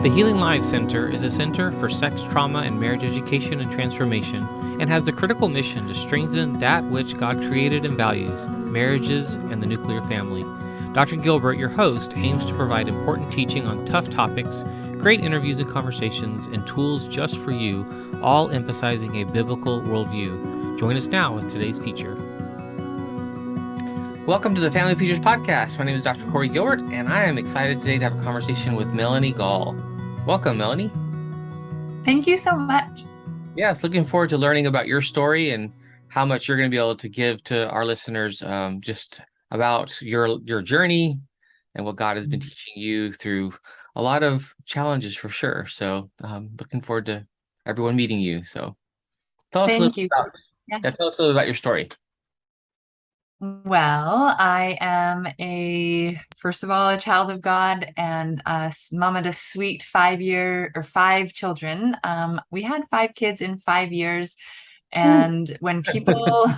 The Healing Lives Center is a center for sex trauma and marriage education and transformation, and has the critical mission to strengthen that which God created and values, marriages and the nuclear family. Dr. Gilbert, your host, aims to provide important teaching on tough topics, great interviews and conversations, and tools just for you, all emphasizing a biblical worldview. Join us now with today's feature. Welcome to the Family Features Podcast. My name is Dr. Corey Gilbert, and I am excited today to have a conversation with Melanie Gall. Welcome, Melanie. Thank you so much. Yes, looking forward to learning about your story and how much you're going to be able to give to our listeners just about your journey and what God has been teaching you through a lot of challenges for sure. So looking forward to everyone meeting you. So tell us a little Thank you. tell us a little about your story. Well, I am first of all, a child of God and a mama to sweet 5 children. We had 5 kids in 5 years. And when people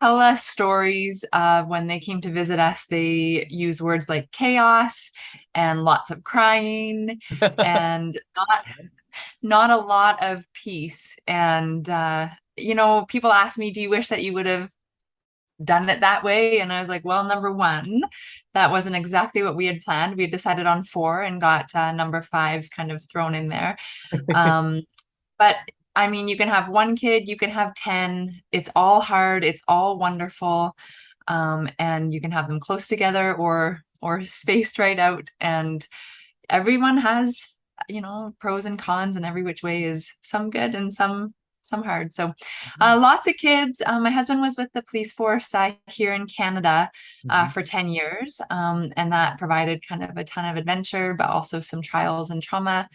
tell us stories of when they came to visit us, they use words like chaos and lots of crying and not a lot of peace. And, people ask me, do you wish that you would have done it that way? And I was like, well, number one, that wasn't exactly what we had planned. We had decided on 4 and got number 5 kind of thrown in there. But I mean, you can have 1 kid, you can have 10. It's all hard. It's all wonderful. And you can have them close together or spaced right out. And everyone has, pros and cons, and every which way is some good and some hard. So lots of kids. My husband was with the police force here in Canada for 10 years. And that provided kind of a ton of adventure, but also some trials and trauma.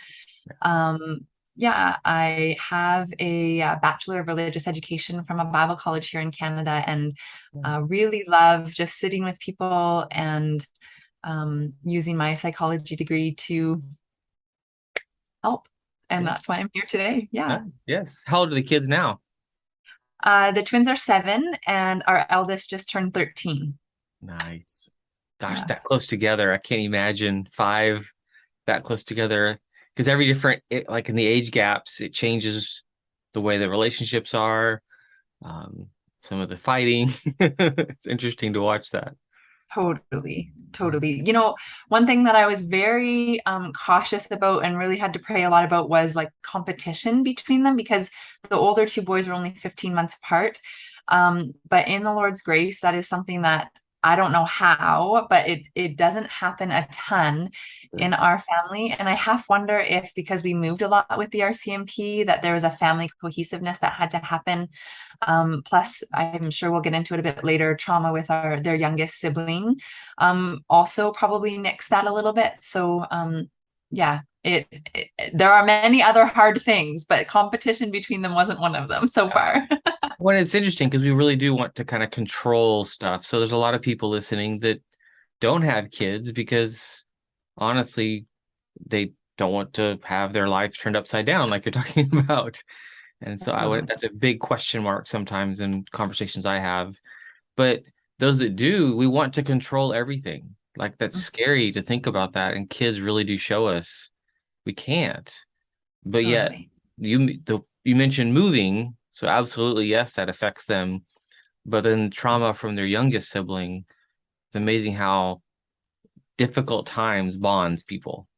I have a Bachelor of Religious Education from a Bible college here in Canada, and really love just sitting with people and using my psychology degree to help. And that's why I'm here today. Yeah. Yes. How old are the kids now? The twins are 7, and our eldest just turned 13. Nice. Gosh, that close together. I can't imagine 5 that close together, because every different, like in the age gaps, it changes the way the relationships are, some of the fighting. It's interesting to watch that. Totally. One thing that I was very cautious about and really had to pray a lot about was like competition between them, because the older 2 boys were only 15 months apart. But in the Lord's grace, that is something that I don't know how, but it doesn't happen a ton in our family. And I half wonder if, because we moved a lot with the RCMP, that there was a family cohesiveness that had to happen. Plus, I'm sure we'll get into it a bit later, trauma with their youngest sibling also probably nixed that a little bit. So there are many other hard things, but competition between them wasn't one of them so far. Well, it's interesting because we really do want to kind of control stuff. So there's a lot of people listening that don't have kids because honestly, they don't want to have their lives turned upside down like you're talking about. And so that's a big question mark sometimes in conversations I have. But those that do, we want to control everything. Like that's scary to think about that. And kids really do show us we can't. But yet you mentioned moving. So absolutely, yes, that affects them. But then trauma from their youngest sibling, it's amazing how difficult times bonds people.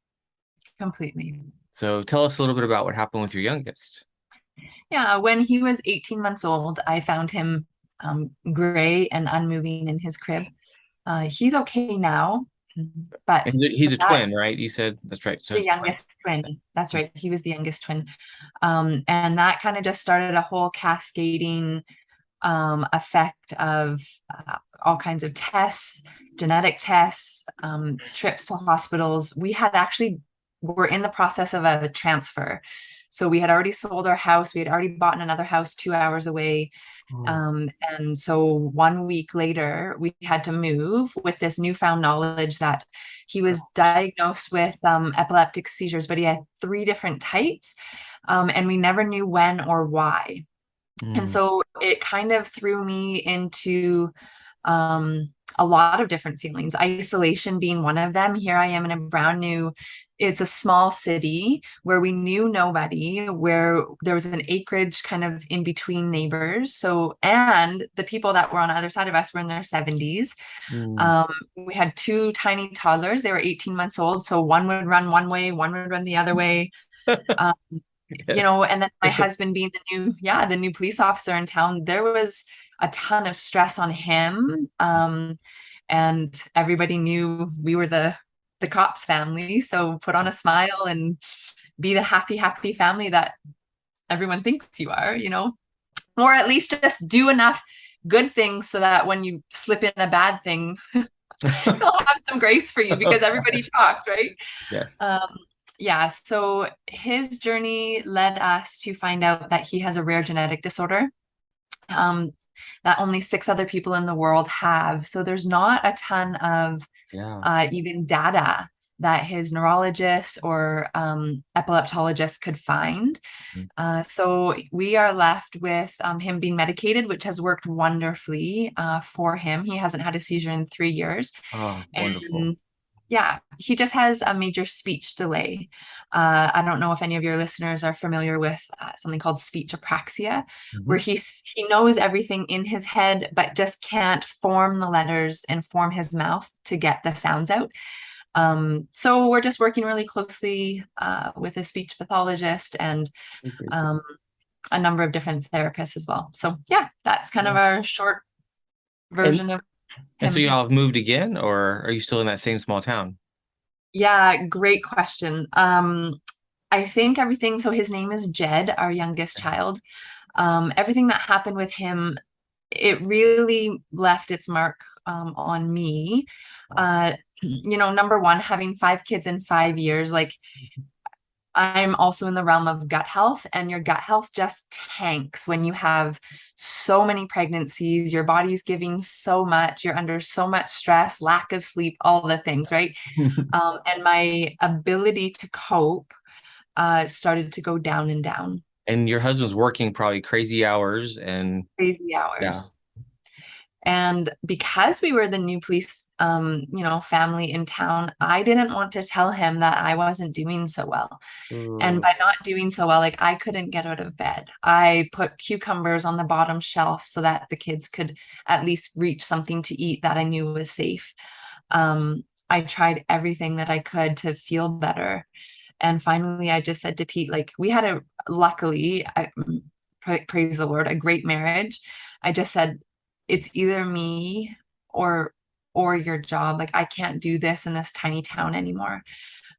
Completely. So tell us a little bit about what happened with your youngest. Yeah, when he was 18 months old, I found him gray and unmoving in his crib. He's okay now, but he's a twin, right? You said that's right. So the youngest twin. That's right. He was the youngest twin. And that kind of just started a whole cascading effect of all kinds of tests, genetic tests, trips to hospitals. We're in the process of a transfer. So we had already sold our house. We had already bought another house 2 hours away. And so 1 week later, we had to move with this newfound knowledge that he was diagnosed with epileptic seizures, but he had 3 different types. And we never knew when or why. And so it kind of threw me into a lot of different feelings, isolation being one of them. Here I am in a brand new it's a small city where we knew nobody, where there was an acreage kind of in between neighbors. So, and the people that were on the other side of us were in their 70s. Mm. We had two tiny toddlers. They were 18 months old. So one would run one way, one would run the other way. Um, Yes. and then my husband being the new police officer in town, there was a ton of stress on him. And everybody knew we were the cops family. So put on a smile and be the happy family that everyone thinks you are, or at least just do enough good things so that when you slip in a bad thing, they'll have some grace for you because everybody talks, right? Yes. Um, yeah, so his journey led us to find out that he has a rare genetic disorder um, that only six other people in the world have. So there's not a ton of Yeah. even data that his neurologist or epileptologist could find. Mm. So we are left with him being medicated, which has worked wonderfully for him. He hasn't had a seizure in 3 years. Oh, wonderful. And yeah, he just has a major speech delay. I don't know if any of your listeners are familiar with something called speech apraxia, where Hmm. he knows everything in his head, but just can't form the letters and form his mouth to get the sounds out. So we're just working really closely with a speech pathologist and um, a number of different therapists as well. So yeah, that's kind of our short And version of and so him. y'all have moved again, or are you still in that same small town? Yeah, great question. I think everything, so his name is Jed, our youngest child. Everything that happened with him, it really left its mark on me. Number one, having five kids in 5 years, like I'm also in the realm of gut health, and your gut health just tanks when you have so many pregnancies. Your body's giving so much, you're under so much stress, lack of sleep, all the things, right? And my ability to cope started to go down and down, And your husband's working probably crazy hours and crazy yeah. hours. And because we were the new police, family in town, I didn't want to tell him that I wasn't doing so well. And Mm. by not doing so well, like I couldn't get out of bed. I put cucumbers on the bottom shelf so that the kids could at least reach something to eat that I knew was safe. I tried everything that I could to feel better. And finally, I just said to Pete, like, we had luckily, praise the Lord, a great marriage. I just said, it's either me or your job. Like, I can't do this in this tiny town anymore.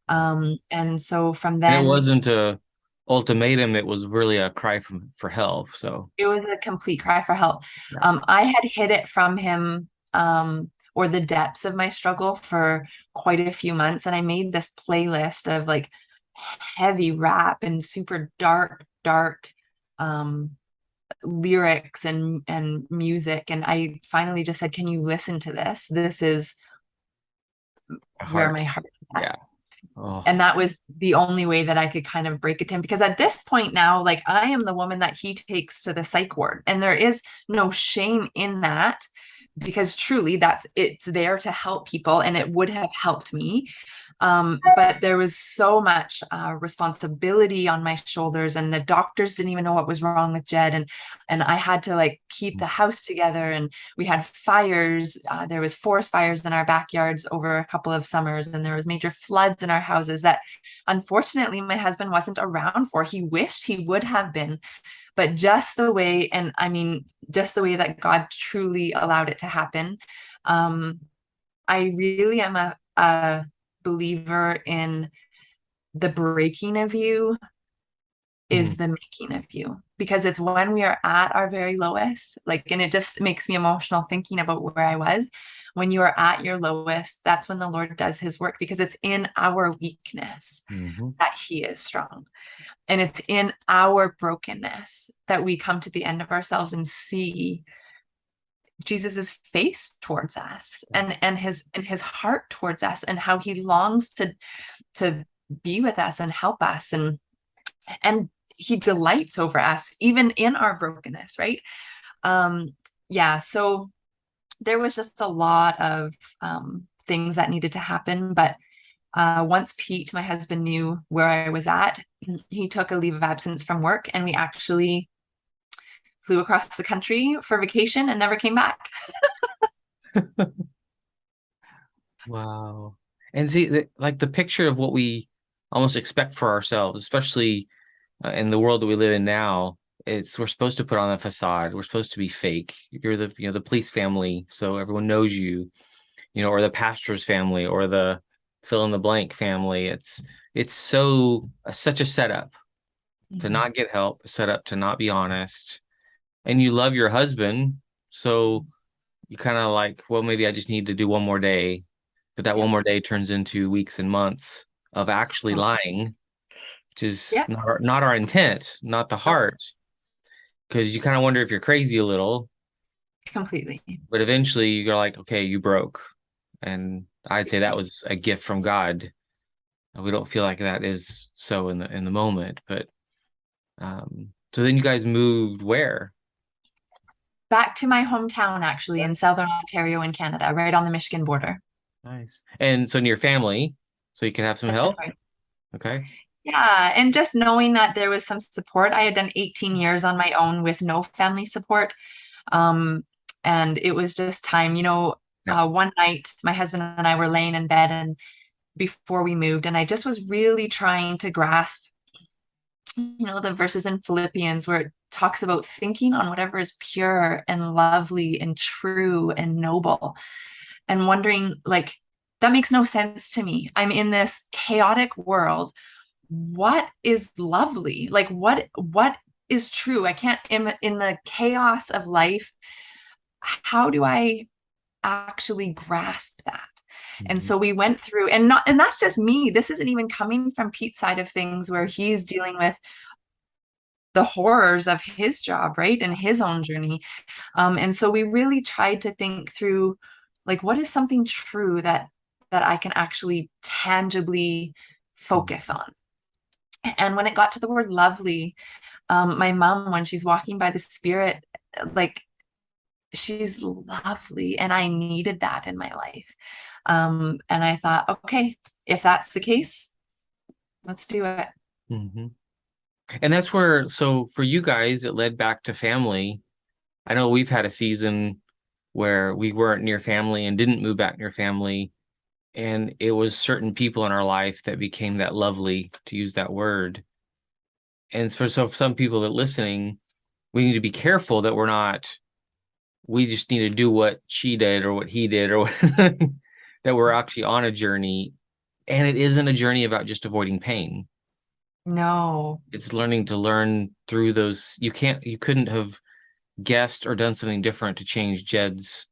And so from And it then, wasn't a ultimatum, it was really a cry for help. So it was a complete cry for help. yeah. I had hid it from him, or the depths of my struggle for quite a few months. And I made this playlist of like heavy rap and super dark um, lyrics and music. And I finally just said, can you listen to this? This is where Heart. my heart is at. Yeah. Oh. And that was the only way that I could kind of break it to him, because at this point now, like I am the woman that he takes to the psych ward, and there is no shame in that, because truly it's there to help people, and it would have helped me. But there was so much responsibility on my shoulders, and the doctors didn't even know what was wrong with Jed, and I had to like keep the house together. And we had fires. There was forest fires in our backyards over a couple of summers, and there was major floods in our houses that, unfortunately, my husband wasn't around for. He wished he would have been, but just the way, and I mean, just the way that God truly allowed it to happen. Um, I really am a believer in the breaking of you Mhm. is the making of you, because it's when we are at our very lowest, like, and it just makes me emotional thinking about where I was. When you are at your lowest, that's when the Lord does his work, because it's in our weakness Mhm. that he is strong. And it's in our brokenness that we come to the end of ourselves and see Jesus's face towards us, and his heart towards us, and how he longs to be with us and help us, and he delights over us even in our brokenness, right? um yeah, so there was just a lot of things that needed to happen, but Once Pete, my husband, knew where I was at, he took a leave of absence from work, and we actually flew across the country for vacation and never came back. Wow. And see, like the picture of what we almost expect for ourselves, especially in the world that we live in now, it's we're supposed to put on a facade. We're supposed to be fake. You're the, the police family, so everyone knows you, or the pastor's family or the fill in the blank family. It's such a setup to Mhm. not get help, a setup to not be honest. And you love your husband, so you kind of like, well, maybe I just need to do one more day, but that one Yep. more day turns into weeks and months of actually Oh, lying, which is yep. not our intent, not the Nope. heart, because you kind of wonder if you're crazy a little, Completely. but eventually you're like, okay, you broke. And I'd say that was a gift from God. We don't feel like that is so in the moment, but so then you guys moved where? Back to my hometown, actually, in Southern Ontario in Canada, right on the Michigan border. Nice. And so near family, so you can have some That's help. right. Okay. Yeah, and just knowing that there was some support. I had done 18 years on my own with no family support. Um, and it was just time, Yeah. one night my husband and I were laying in bed and before we moved, and I just was really trying to grasp, the verses in Philippians where it talks about thinking on whatever is pure and lovely and true and noble, and wondering, like, that makes no sense to me. I'm in this chaotic world. What is lovely? Like, what is true? I can't, in the chaos of life, how do I actually grasp that? And Mhm. so we went through, and that's just me. This isn't even coming from Pete's side of things where he's dealing with the horrors of his job, right? And his own journey. And so we really tried to think through, like, what is something true that I can actually tangibly focus on. And when it got to the word lovely, my mom, when she's walking by the spirit, like, she's lovely, and I needed that in my life. And I thought, okay, if that's the case, let's do it. Mhm. And that's where, so for you guys, it led back to family. I know we've had a season where we weren't near family and didn't move back near family. And it was certain people in our life that became that lovely, to use that word. And for some people that listening, we need to be careful that we just need to do what she did or what he did or what, that we're actually on a journey. And it isn't a journey about just avoiding pain. No, It's learning to learn through those. You couldn't have guessed or done something different to change Jed's,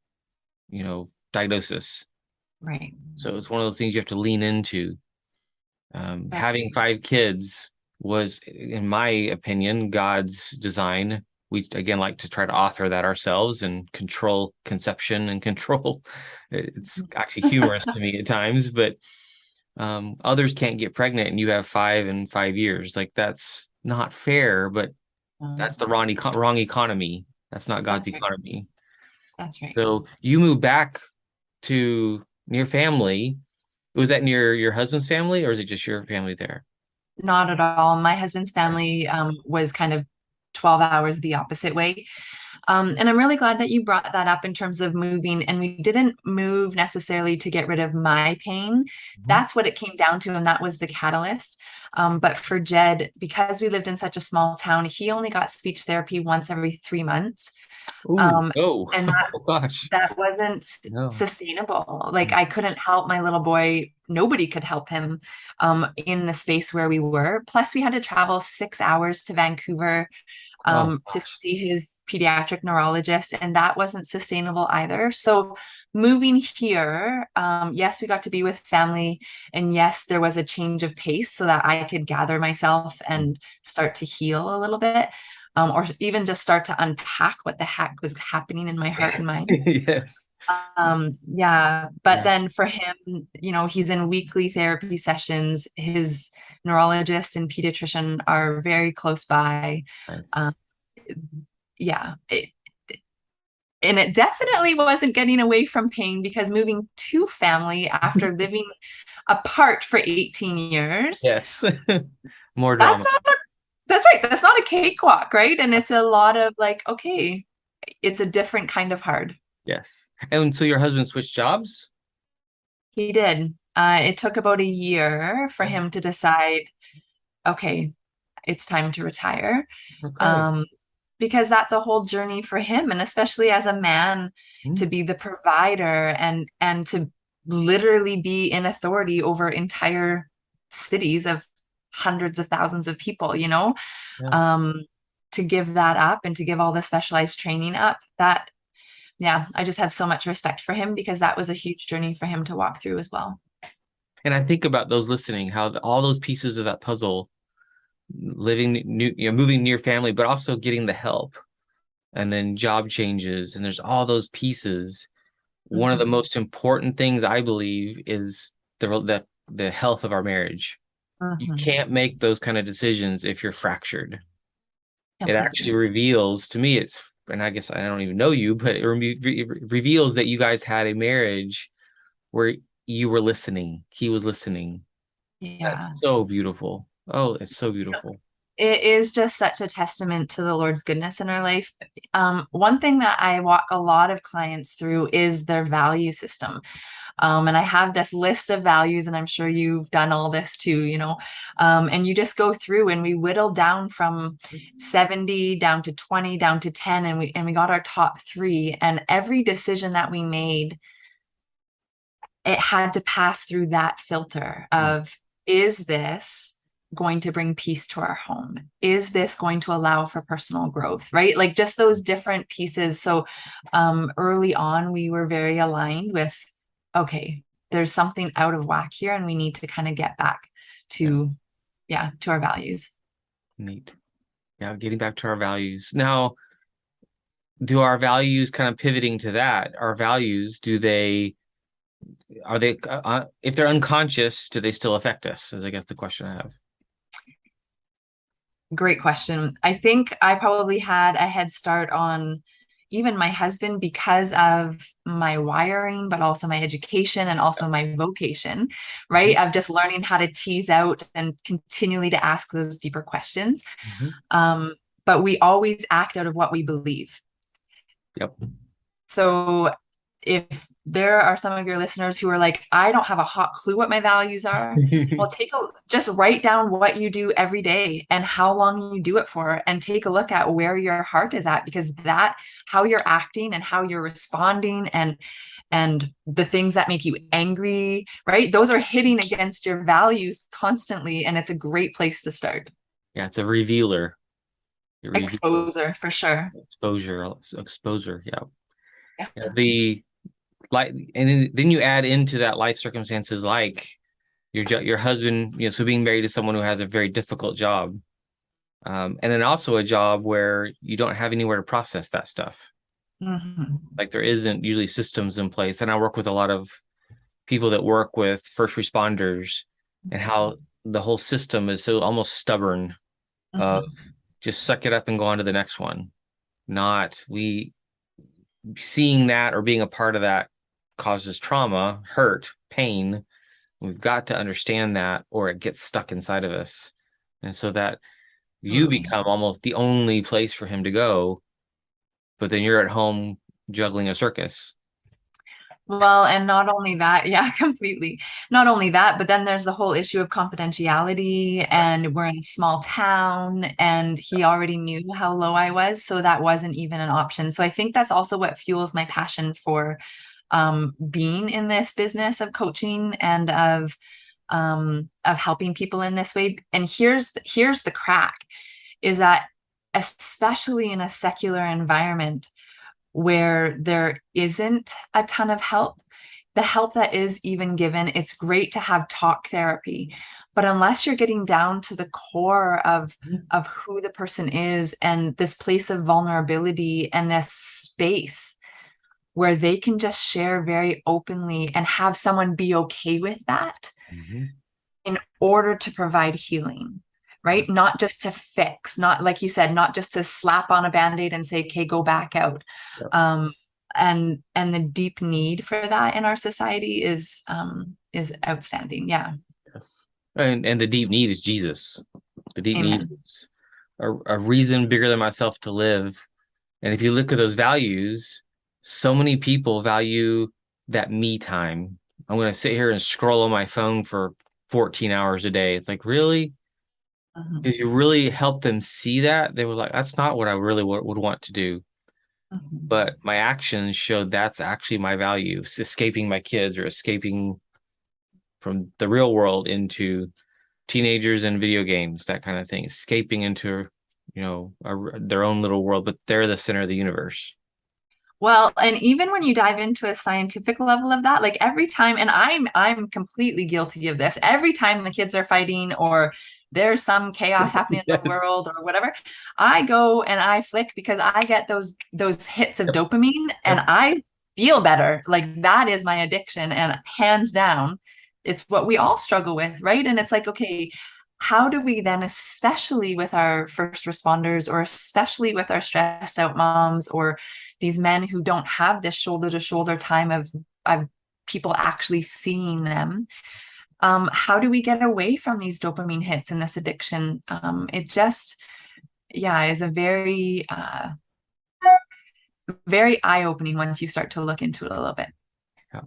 diagnosis. right. So it's one of those things you have to lean into. That's Having five kids was, in my opinion, God's design. We again like to try to author that ourselves and control conception and control. It's actually humorous to me at times, but others can't get pregnant and you have five in 5 years. Like that's not fair, but that's the wrong economy. That's not God's that's right. economy. That's right. So you move back to near family. Was that near your husband's family or is it just your family there? Not at all. My husband's family was kind of 12 hours the opposite way. And I'm really glad that you brought that up in terms of moving. And we didn't move necessarily to get rid of my pain. Mhm. That's what it came down to, and that was the catalyst. But for Jed, because we lived in such a small town, he only got speech therapy once every 3 months. Ooh, Um, oh, and oh gosh. that wasn't No. sustainable. Like, I couldn't help my little boy. Nobody could help him in the space where we were. Plus, we had to travel 6 hours to Vancouver Oh to gosh. see his pediatric neurologist, and that wasn't sustainable either. So, moving here, yes, we got to be with family, and yes, there was a change of pace so that I could gather myself and start to heal a little bit, or even just start to unpack what the heck was happening in my heart and mind. Yes. Yeah, but Yeah. then for him, he's in weekly therapy sessions. His neurologist and pediatrician are very close by. Nice. Um, yeah, and it definitely wasn't getting away from pain because moving to family after living apart for 18 years, Yes. More that's drama. not a, that's right. That's not a cakewalk, right? And it's a lot of like, okay, it's a different kind of hard. Yes. And so your husband switched jobs? He did. It took about a year for Oh, him to decide, okay, it's time to retire. okay. Um, because that's a whole journey for him, and especially as a man, Hmm. to be the provider and to literally be in authority over entire cities of hundreds of thousands of people, Yeah. um, to give that up and to give all the specialized training up, that, yeah, I just have so much respect for him because that was a huge journey for him to walk through as well. And I think about those listening, how all those pieces of that puzzle, living new, moving near family, but also getting the help, and then job changes, and there's all those pieces. One of the Mhm. most important things I believe is the health of our marriage. You Mhm. can't make those kind of decisions if you're fractured. It actually Completely. reveals to me it's, and I guess I don't even know you, but it reveals that you guys had a marriage where you were listening. He was listening. Yeah. That's so beautiful. Oh, it's so beautiful. It is just such a testament to the Lord's goodness in our life. One thing that I walk a lot of clients through is their value system. And I have this list of values, and I'm sure you've done all this too, and you just go through and we whittle down from 70 down to 20, down to 10, and we got our top three. And every decision that we made, it had to pass through that filter of, is this going to bring peace to our home? Is this going to allow for personal growth? Right? Like just those different pieces. So early on, we were very aligned with, okay, there's something out of whack here, and we need to kind of get back Yeah, to, yeah, to our values. neat. Yeah, getting back to our values. Now, do our values kind of pivoting to that? Our values, are they, if they're unconscious, do they still affect us? Is I guess the question I have. Great question. I think I probably had a head start on even my husband because of my wiring, but also my education and also my vocation, Mhm, right? Of just learning how to tease out and continually to ask those deeper questions. mhm. Um, but we always act out of what we believe. Yep. So if there are some of your listeners who are like, I don't have a hot clue what my values are, well, just write down what you do every day and how long you do it for, and take a look at where your heart is at, because that, how you're acting and how you're responding and the things that make you angry, right? Those are hitting against your values constantly, and it's a great place to start. Yeah, it's a revealer. It reveals Exposure for sure. exposure. Yeah. Yeah. Yeah, the like, and then you add into that life circumstances like your husband, so being married to someone who has a very difficult job, and then also a job where you don't have anywhere to process that stuff. Mhm. Like there isn't usually systems in place. And I work with a lot of people that work with first responders, and how the whole system is so almost stubborn of Mhm. just suck it up and go on to the next one. Not we seeing that or being a part of that causes trauma, hurt, pain. We've got to understand that or it gets stuck inside of us. And so that you Absolutely. become almost the only place for him to go, but then you're at home juggling a circus. Well, and not only that, yeah, completely. Not only that, but then there's the whole issue of confidentiality, Yeah. and we're in a small town, and he already knew how low I was, so that wasn't even an option. So I think that's also what fuels my passion for being in this business of coaching and of helping people in this way. And here's the crack, is that especially in a secular environment where there isn't a ton of help, the help that is even given, it's great to have talk therapy. But unless you're getting down to the core of who the person is, and this place of vulnerability and this space where they can just share very openly and have someone be okay with that Mhm. in order to provide healing, Yeah. right? Not just to fix, not like you said, not just to slap on a band-aid and say, okay, go back out. Yeah. Um, and the deep need for that in our society is outstanding. Yeah. Yes. And the deep need is Jesus. The deep need Amen. is a reason bigger than myself to live. And if you look at those values, so many people value that me time. I'm going to sit here and scroll on my phone for 14 hours a day. It's like, really? Mhm. If you really help them see that, they were like, that's not what I really would want to do. Mhm. But my actions showed that's actually my value, escaping my kids or escaping from the real world into teenagers and video games, that kind of thing, escaping into, their own little world, but they're the center of the universe. Well, and even when you dive into a scientific level of that, like every time, and I'm completely guilty of this, every time the kids are fighting or there's some chaos happening in the Yes. world or whatever, I go and I flick because I get those hits of Yep. dopamine and Yep. I feel better. Like that is my addiction, and hands down, it's what we all struggle with, right? And it's like, okay, how do we then, especially with our first responders or especially with our stressed out moms or these men who don't have this shoulder to shoulder time of people actually seeing them, how do we get away from these dopamine hits and this addiction? It just, yeah, is a very eye-opening once you start to look into it a little bit. Yeah.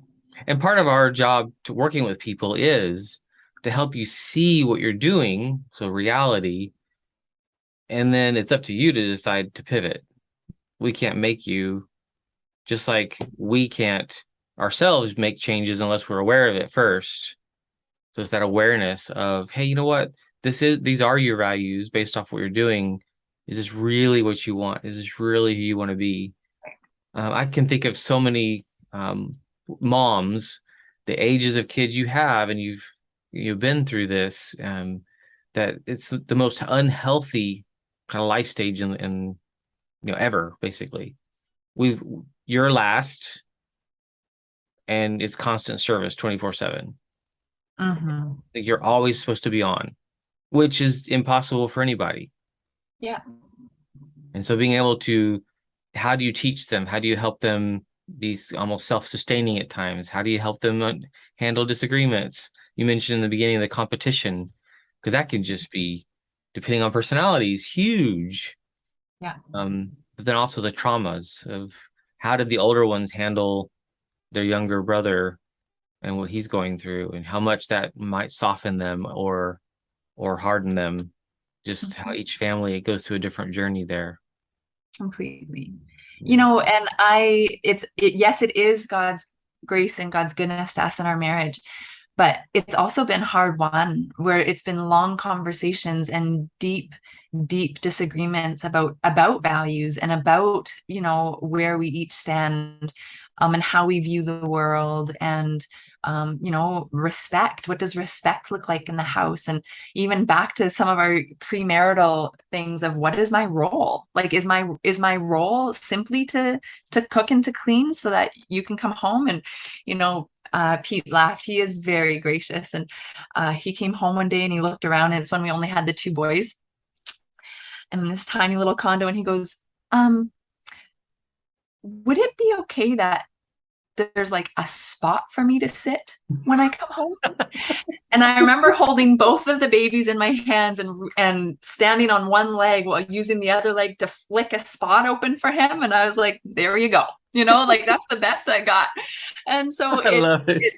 And part of our job to working with people is to help you see what you're doing, so reality, and then it's up to you to decide to pivot. We can't make you, just like we can't ourselves make changes unless we're aware of it first. So it's that awareness of, hey, you know what? These are your values based off what you're doing. Is this really what you want? Is this really who you want to be? I can think of so many moms, the ages of kids you have, and you've been through this, that it's the most unhealthy kind of life stage in ever, basically. We've You're last, and it's constant service 24/7. Mm-hmm. Like you're always supposed to be on, which is impossible for anybody. Yeah. And so being able to, how do you teach them? How do you help them be almost self-sustaining at times? How do you help them handle disagreements? You mentioned in the beginning the competition, because that can just be, depending on personalities, huge. Yeah. But then also the traumas of how did the older ones handle their younger brother and what he's going through, and how much that might soften them or harden them. Just how Mhm. each family goes through a different journey there. Completely. You Yeah. know, and yes, it is God's grace and God's goodness to us in our marriage, but it's also been hard won where it's been long conversations and deep disagreements about values and about, where we each stand, and how we view the world and respect. What does respect look like in the house? And even back to some of our premarital things of what is my role? Like, is my role simply to cook and to clean so that you can come home? And Pete laughed. He is very gracious, and he came home one day and he looked around, and it's when we only had the two boys and in this tiny little condo, and he goes, um, "Would it be okay that there's like a spot for me to sit when I come home?" And I remember holding both of the babies in my hands and standing on one leg while using the other leg to flick a spot open for him. And I was like, there you go. Like that's the best I got. And so I love it it.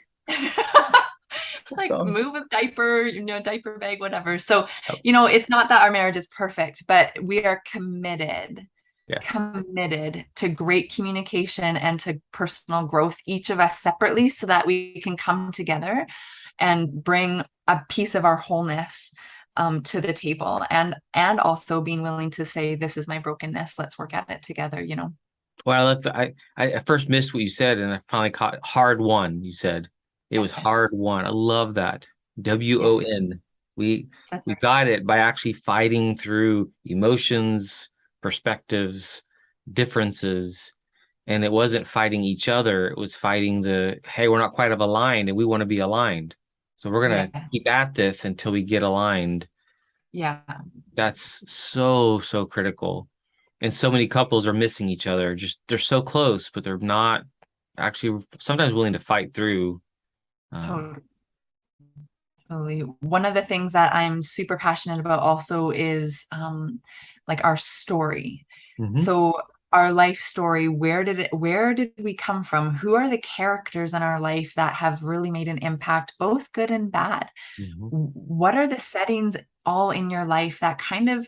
That's like awesome. move a diaper, diaper bag, whatever. So, it's not that our marriage is perfect, but we are Yes. committed to great communication and to personal growth, each of us separately, so that we can come together and bring a piece of our wholeness to the table, and also being willing to say, this is my brokenness, let's work at it together. Well, I at first missed what you said, and I finally caught hard won. You said it was hard Yes, won. I love that. yeah, WON. We that's we right. got it by actually fighting through emotions, perspectives, differences, and it wasn't fighting each other. It was fighting the, hey, we're not quite of aligned, and we want to be aligned. So we're gonna Yeah, keep at this until we get aligned. yeah. That's so, so critical. And so many couples are missing each other. Just they're so close, but they're not actually sometimes willing to fight through. Um, Totally. Totally. One of the things that I'm super passionate about also is like our story. mhm, So our life story, where did we come from? Who are the characters in our life that have really made an impact, both good and bad? mhm, What are the settings all in your life that kind of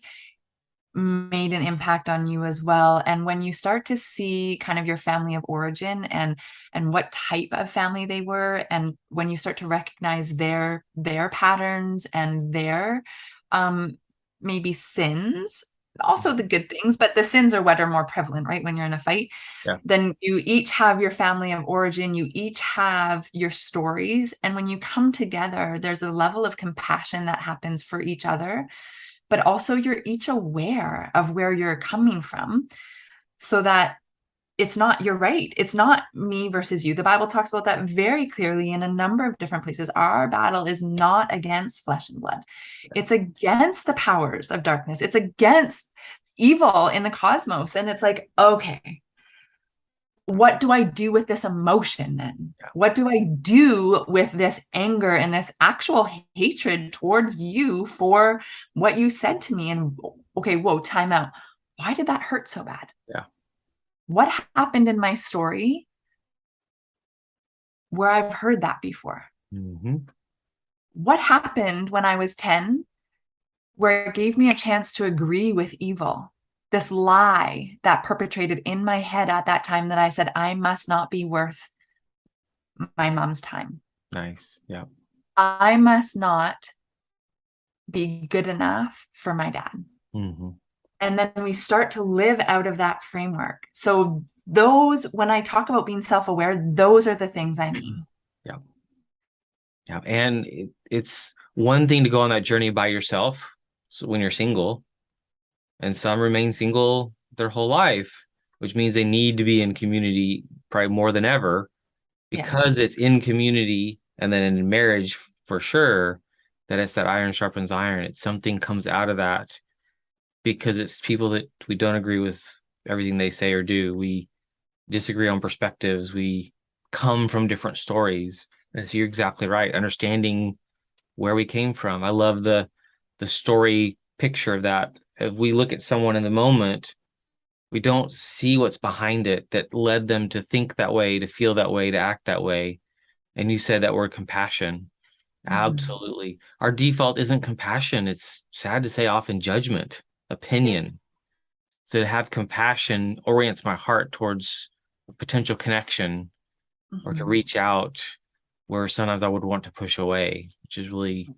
made an impact on you as well? And when you start to see kind of your family of origin and what type of family they were, and when you start to recognize their patterns and their um maybe sins, also the good things, but the sins are what are more prevalent, right? When you're in a fight, yeah. then you each have your family of origin, you each have your stories, and when you come together, there's a level of compassion that happens for each other, but also you're each aware of where you're coming from, so that it's not, you're right, it's not me versus you. The Bible talks about that very clearly in a number of different places. Our battle is not against flesh and blood, it's Yes. against the powers of darkness, it's against evil in the cosmos. And it's like, okay, what do I do with this emotion then? Yeah. What do I do with this anger and this actual hatred towards you for what you said to me? And okay, whoa, time out. Why did that hurt so bad? Yeah. What happened in my story where I've heard that before? Hmm. What happened when I was 10 where it gave me a chance to agree with evil? This lie that perpetrated in my head at that time, that I said, I must not be worth my mom's time. Nice. Yeah. I must not be good enough for my dad. Hmm. And then we start to live out of that framework. So, those, when I talk about being self aware, those are the things I mean. Yeah. Yeah. And it's one thing to go on that journey by yourself, so when you're single, and some remain single their whole life, which means they need to be in community probably more than ever Yes. because it's in community and then in marriage for sure that it's that iron sharpens iron. It's something comes out of that because it's people that we don't agree with everything they say or do. We disagree on perspectives. We come from different stories. And so you're exactly right. Understanding where we came from. I love the story picture of that. If we look at someone in the moment, we don't see what's behind it that led them to think that way, to feel that way, to act that way. And you said that word compassion. Mhm. Absolutely. Our default isn't compassion. It's sad to say often judgment, Yeah. opinion. So to have compassion orients my heart towards a potential connection or to Mhm. reach out where sometimes I would want to push away, which is really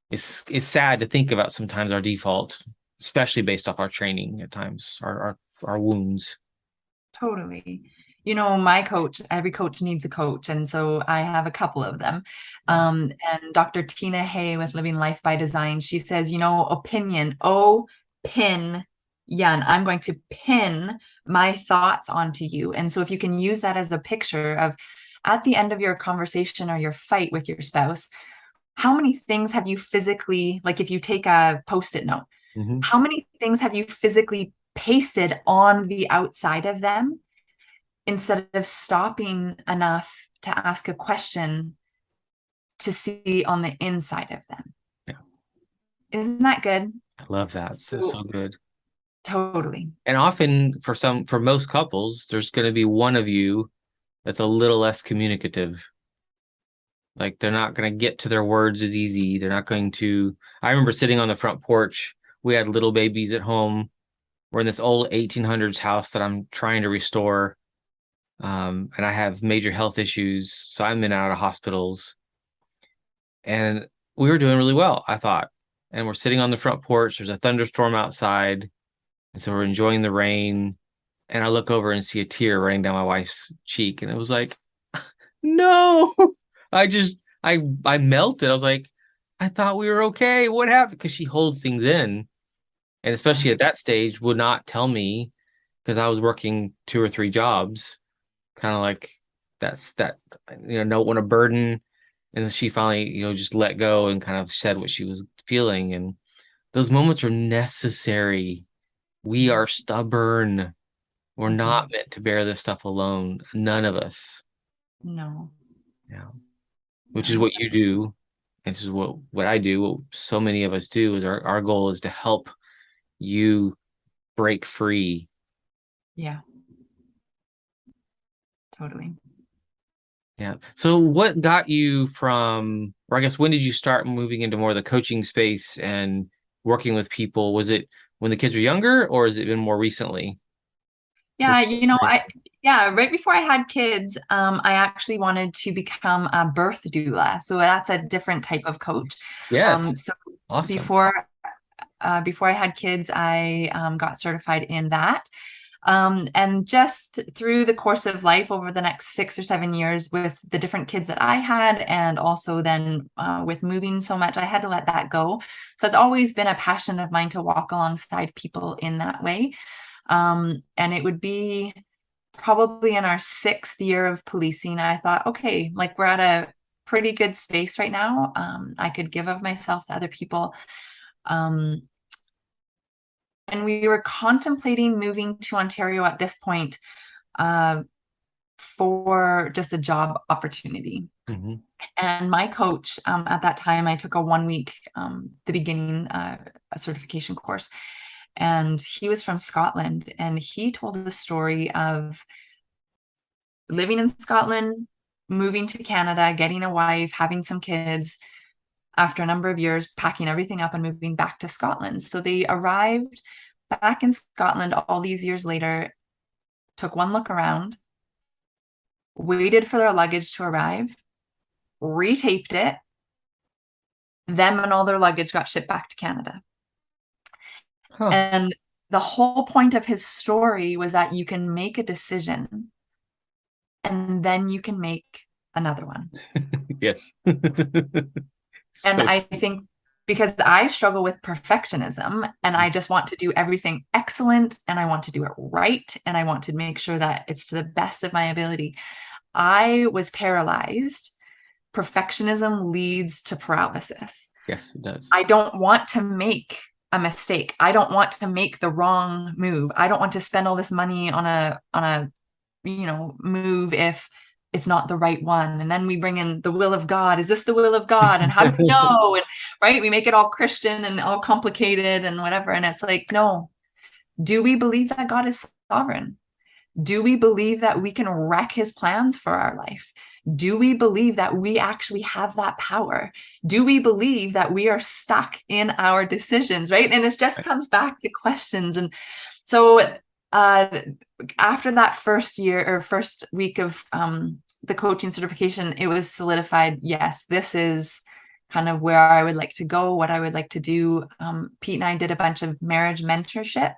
it's sad to think about sometimes our default, especially based off our training at times, our wounds. Totally. You know, my coach, every coach needs a coach. And so I have a couple of them. Yes. And Dr. Tina Hay with Living Life by Design, she says, you know, opinion, oh, pin, Yan, I'm going to pin my thoughts onto you. And so if you can use that as a picture of, at the end of your conversation or your fight with your spouse, how many things have you physically, like if you take a post-it note, Hmm. how many things have you physically pasted on the outside of them instead of stopping enough to ask a question to see on the inside of them? Yeah, Isn't that good? I love that. It's So so good. totally. And often for most couples, there's going to be one of you that's a little less communicative. Like they're not going to get to their words as easy. They're not going to. I remember sitting on the front porch. We had little babies at home. We're in this old 1800s house that I'm trying to restore. And I have major health issues. So I'm in and out of hospitals. And we were doing really well, I thought. And we're sitting on the front porch. There's a thunderstorm outside. And so we're enjoying the rain. And I look over and see a tear running down my wife's cheek. And it was like, no. I just I melted. I was like, I thought we were okay. What happened? Because she holds things in. And Yeah. especially at that stage, would not tell me because I was working two or three jobs, kind of like that's that, don't want to burden. And she finally, just let go and kind of said what she was feeling. And those moments are necessary We are stubborn. We're not Mhm. meant to bear this stuff alone. None of us. No, Yeah. Which is no. what you do. This is what I do. What so many of us do is our goal is to help you break free. Yeah, totally. Yeah. So what got you from, or I guess when did you start moving into more of the coaching space and working with people? Was it when the kids were younger, or has it been more recently? Yeah, Which, right before I had kids, I actually wanted to become a birth doula. So that's a different type of coach. yes. So Awesome. before before I had kids, I got certified in that. And just through the course of life over the next 6 or 7 years with the different kids that I had, and also then with moving so much, I had to let that go. So it's always been a passion of mine to walk alongside people in that way. And it would be probably in our 6th year of policing, I thought, okay, like we're at a pretty good space right now. I could give of myself to other people. Um, and we were contemplating moving to Ontario at this point uh, for just a job opportunity. Hmm. And my coach at that time, I took a 1 week, the beginning a certification course, and he was from Scotland, and he told the story of living in Scotland, moving to Canada, getting a wife, having some kids, after a number of years, packing everything up and moving back to Scotland. So they arrived back in Scotland all these years later, took one look around, waited for their luggage to arrive, retaped it, them and all their luggage got shipped back to Canada. Huh. And the whole point of his story was that you can make a decision and then you can make another one. Yes. And So I think because I struggle with perfectionism and I just want to do everything excellent and I want to do it right and I want to make sure that it's to the best of my ability, I was paralyzed. Perfectionism leads to paralysis. yes, it does. I don't want to make a mistake. I don't want to make the wrong move. I don't want to spend all this money on a move if it's not the right one. And then we bring in the will of God. Is this the will of God? And how do we know? And right, we make it all Christian and all complicated and whatever. And it's like, no. Do we believe that God is sovereign? Do we believe that we can wreck his plans for our life? Do we believe that we actually have that power? Do we believe that we are stuck in our decisions, right? And it just comes back to questions. And so uh, after that first year or first week of the coaching certification, it was solidified. Yes, this is kind of where I would like to go, what I would like to do. Pete and I did a bunch of marriage mentorship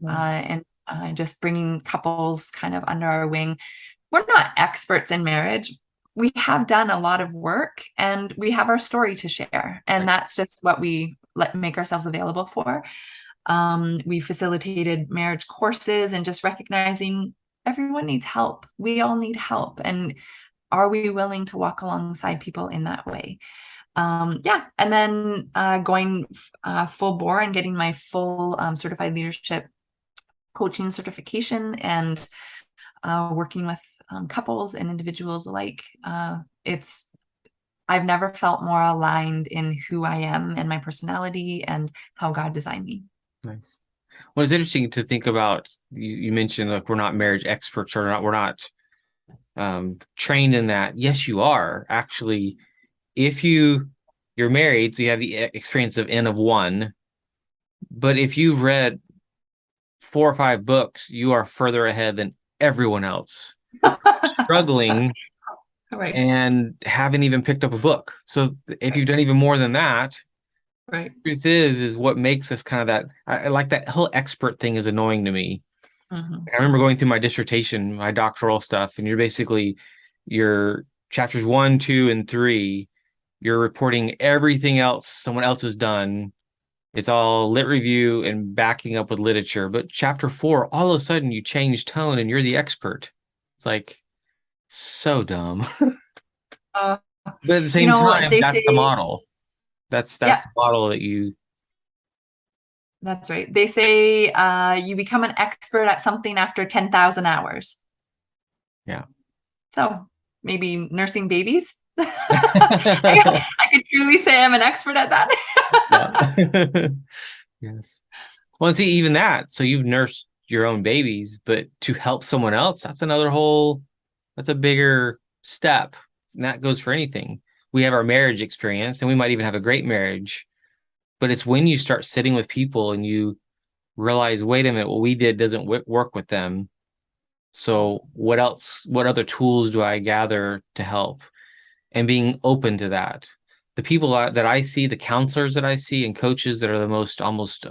Nice. and just bringing couples kind of under our wing. We're not experts in marriage. We have done a lot of work and we have our story to share. And Right. that's just what we make ourselves available for. We facilitated marriage courses and just recognizing everyone needs help. We all need help. And are we willing to walk alongside people in that way? Yeah. And then going full bore and getting my full certified leadership coaching certification and working with couples and individuals alike. It's I've never felt more aligned in who I am and my personality and how God designed me. Nice. Well, it's interesting to think about. You mentioned like we're not marriage experts or not. We're not trained in that. Yes, you are actually. If you're married, so you have the experience of N of one. But if you've read 4 or 5 books, you are further ahead than everyone else, struggling Right. and haven't even picked up a book. So if you've done even more than that, Right. truth is what makes us kind of that. I like that whole expert thing is annoying to me. Hmm. I remember going through my dissertation, my doctoral stuff, and you're basically your chapters 1, 2, and 3. You're reporting everything else someone else has done. It's all lit review and backing up with literature. But chapter 4, all of a sudden you change tone and you're the expert. It's like so dumb. Uh, But at the same time, they that's the say, model. That's yeah, the model that you. That's right. They say you become an expert at something after 10,000 hours. Yeah. So maybe nursing babies. I could truly say I'm an expert at that. Yeah. Yes. Well, and see, even that, so you've nursed your own babies, but to help someone else, that's a bigger step. And that goes for anything. We have our marriage experience, and we might even have a great marriage, but it's when you start sitting with people and you realize, wait a minute, what we did doesn't work with them. So what else, what other tools do I gather to help? And being open to that. The people that I see, the counselors that I see, and coaches that are the most almost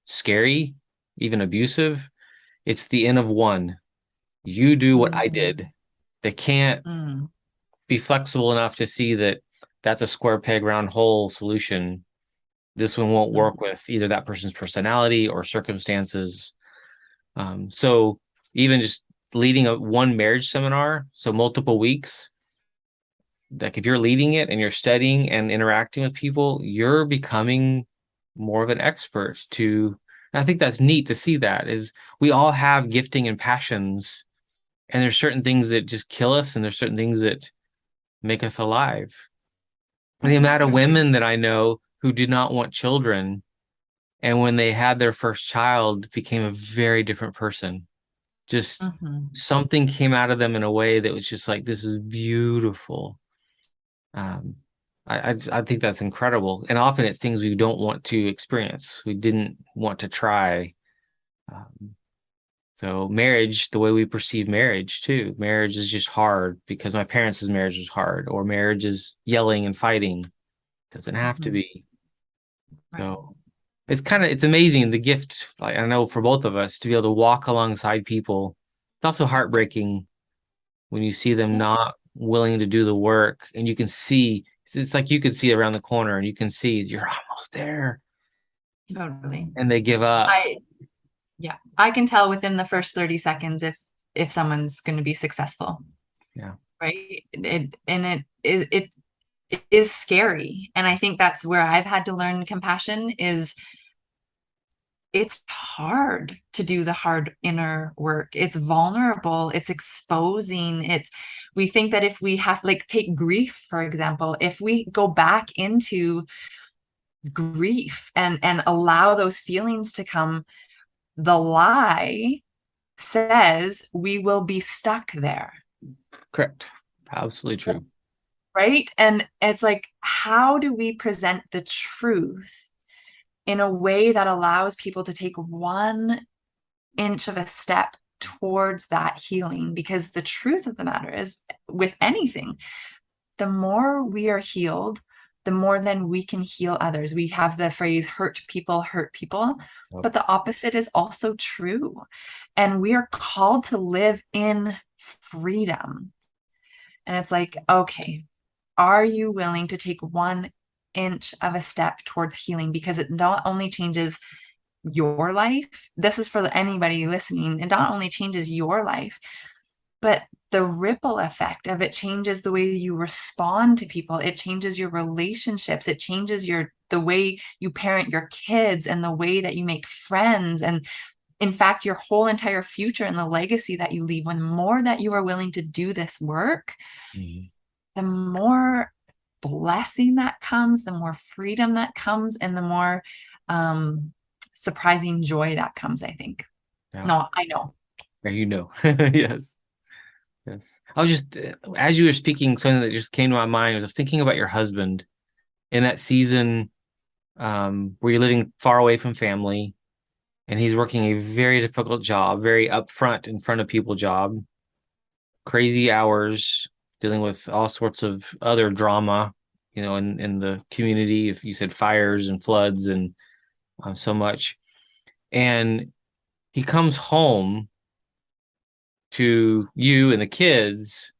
scary, even abusive, it's the N of one. You do what I Mhm. did. They can't Mm, be flexible enough to see that that's a square peg round hole solution. This one won't mm, work with either that person's personality or circumstances. So even just leading a one marriage seminar, so multiple weeks, like if you're leading it and you're studying and interacting with people, you're becoming more of an expert to, and I think that's neat to see that is we all have gifting and passions, and there's certain things that just kill us and there's certain things that make us alive. And the that's amount of true. women that I know who did not want children, and when they had their first child, became a very different person. Just Mhm. something came out of them in a way that was just like, this is beautiful. Um, I think that's incredible. And often it's things we don't want to experience. We didn't want to try. Um, so marriage, the way we perceive marriage too, marriage is just hard because my parents' marriage was hard, or marriage is yelling and fighting. Doesn't have to Mhm. be. Right. So it's amazing the gift, like I know for both of us to be able to walk alongside people. It's also heartbreaking when you see them Yeah, not willing to do the work and you can see it's like you can see around the corner and you can see you're almost there totally. and they give up. I yeah, I can tell within the first 30 seconds if someone's going to be successful, Yeah, right? It is scary. And I think that's where I've had to learn compassion is it's hard to do the hard inner work. It's vulnerable, it's exposing. It's we think that if we have like take grief, for example, if we go back into grief and allow those feelings to come, the lie says we will be stuck there. correct. Absolutely true. Right. And it's like, how do we present the truth in a way that allows people to take 1 inch of a step towards that healing? Because the truth of the matter is, with anything, the more we are healed, the more then we can heal others. We have the phrase hurt people, Yep. but the opposite is also true. And we are called to live in freedom. And it's like, okay, are you willing to take 1 inch of a step towards healing? Because it not only changes your life, this is for anybody listening, it not only changes your life, but the ripple effect of it changes the way you respond to people. It changes your relationships. It changes the way you parent your kids and the way that you make friends. And in fact, your whole entire future and the legacy that you leave, when the more that you are willing to do this work, Mhm. the more blessing that comes, the more freedom that comes, and the more um, surprising joy that comes, I think. Yeah. No, I know. There you know. Yes. Yes. I was just as you were speaking, something that just came to my mind. I was thinking about your husband in that season where you're living far away from family and he's working a very difficult job, very upfront in front of people job, crazy hours, dealing with all sorts of other drama, in the community. If you said fires and floods and so much, and he comes home to you and the kids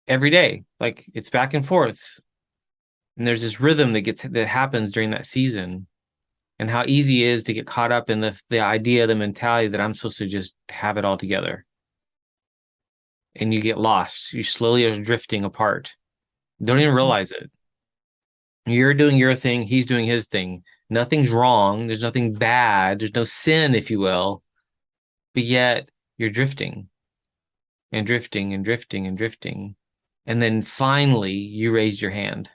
every day, like it's back and forth, and there's this rhythm that happens during that season. And how easy it is to get caught up in the idea, the mentality that I'm supposed to just have it all together. And you get lost. You slowly are drifting apart. Don't even realize it. You're doing your thing, he's doing his thing. Nothing's wrong. There's nothing bad. There's no sin, if you will. But yet you're drifting and drifting and drifting and drifting. And then finally you raise your hand.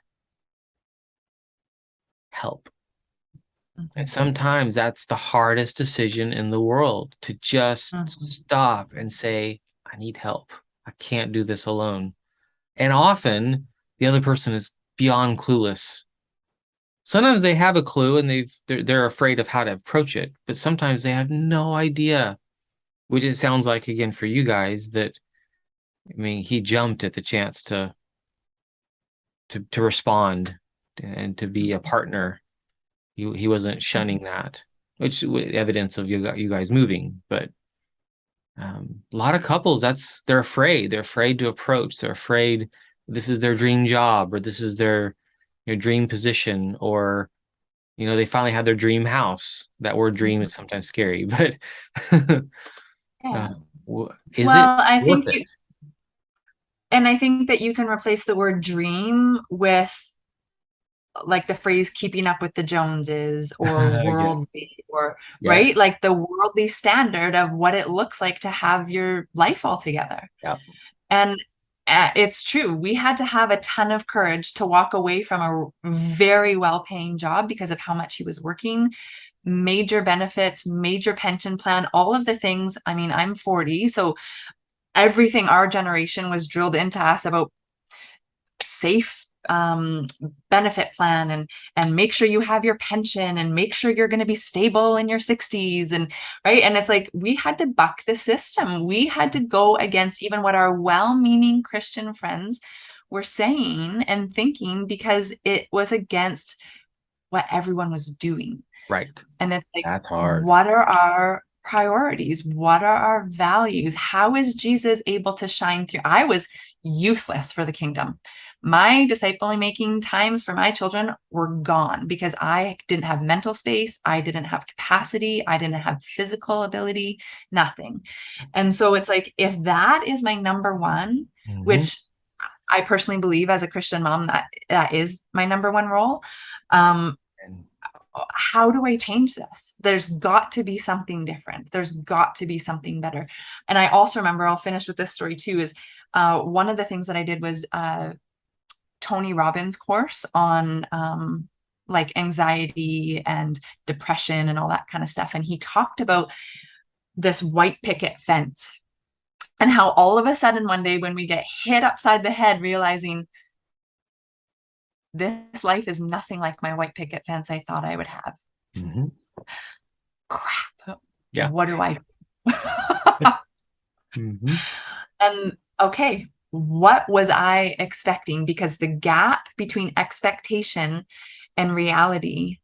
Help. And Mhm. sometimes that's the hardest decision in the world to just Mhm. stop and say, I need help. I can't do this alone. And often the other person is beyond clueless. Sometimes they have a clue and they're afraid of how to approach it, but sometimes they have no idea, which it sounds like again for you guys that I mean he jumped at the chance to respond and to be a partner. He wasn't shunning that, which evidence of you guys moving, but a lot of couples they're afraid. They're afraid to approach. They're afraid this is their dream job or this is their dream position or they finally have their dream house. That word dream is sometimes scary, but uh, Yeah. is it Well, I worth think it? you, and I think that you can replace the word dream with like the phrase keeping up with the Joneses or Yeah, worldly or yeah, right? Like the worldly standard of what it looks like to have your life all together. yeah. And it's true. We had to have a ton of courage to walk away from a very well-paying job because of how much he was working, major benefits, major pension plan, all of the things. I mean, I'm 40, so everything our generation was drilled into us about safe benefit plan and make sure you have your pension and make sure you're going to be stable in your 60s and right. And it's like we had to buck the system. We had to go against even what our well-meaning Christian friends were saying and thinking because it was against what everyone was doing. Right. And it's like, That's hard. what are our priorities? What are our values? How is Jesus able to shine through? I was useless for the kingdom. My disciple making times for my children were gone because I didn't have mental space. I didn't have capacity. I didn't have physical ability, nothing. And so it's like, if that is my number one, Hmm. which I personally believe as a Christian mom, that is my number one role. Um, And how do I change this? There's got to be something different. There's got to be something better. And I also remember, I'll finish with this story too, is one of the things that I did was Tony Robbins course on like anxiety and depression and all that kind of stuff. And he talked about this white picket fence and how all of a sudden one day when we get hit upside the head, realizing this life is nothing like my white picket fence I thought I would have. hmm Crap. yeah. What do I do? Hmm. And okay, what was I expecting? Because the gap between expectation and reality,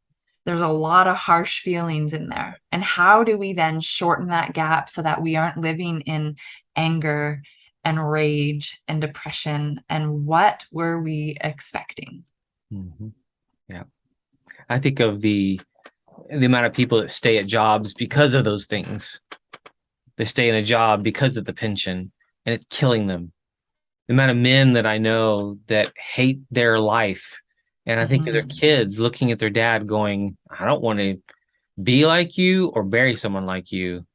there's a lot of harsh feelings in there. And how do we then shorten that gap so that we aren't living in anger and rage and depression? And what were we expecting? Hmm. Yeah. I think of the amount of people that stay at jobs because of those things. They stay in a job because of the pension, and it's killing them. The amount of men that I know that hate their life. And I think of their Mhm. kids looking at their dad going, I don't want to be like you or marry someone like you.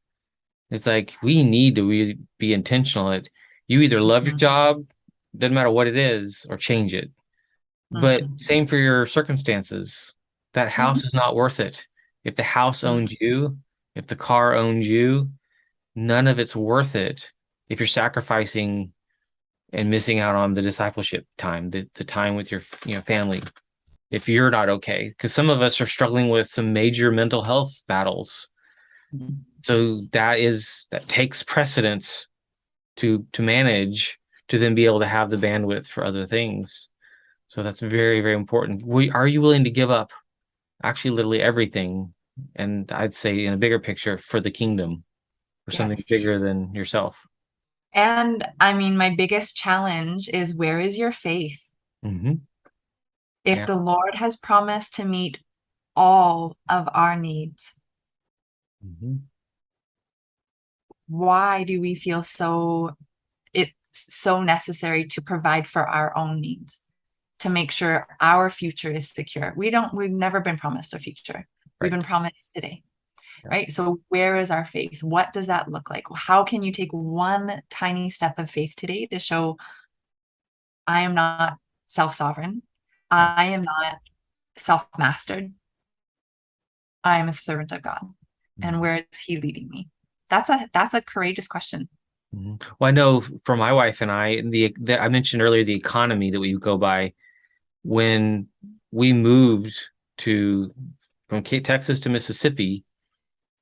It's like we need to be intentional at you either love your Mhm. job, doesn't matter what it is, or change it. But Mhm. same for your circumstances. That house Mhm. is not worth it. If the house Mhm. owns you, if the car owns you, none of it's worth it if you're sacrificing and missing out on the discipleship time, the time with your family. If you're not okay, because some of us are struggling with some major mental health battles. So that takes precedence to manage to then be able to have the bandwidth for other things. So that's very, very important. Are you willing to give up actually literally everything? And I'd say in a bigger picture for the kingdom, for Yeah. something bigger than yourself. And I mean, my biggest challenge is where is your faith? Hmm. If Yeah. the Lord has promised to meet all of our needs, Hmm. why do we feel it's so necessary to provide for our own needs? to make sure our future is secure. We've never been promised a future. We've Right. been promised today, Yeah. right? So where is our faith? What does that look like? How can you take one tiny step of faith today to show I am not self-sovereign. Yeah. I am not self-mastered. I am a servant of God. And Mhm. where is he leading me? That's a courageous question. Mhm. Well, I know for my wife and I, I mentioned earlier the economy that we go by when we moved to from Texas to Mississippi.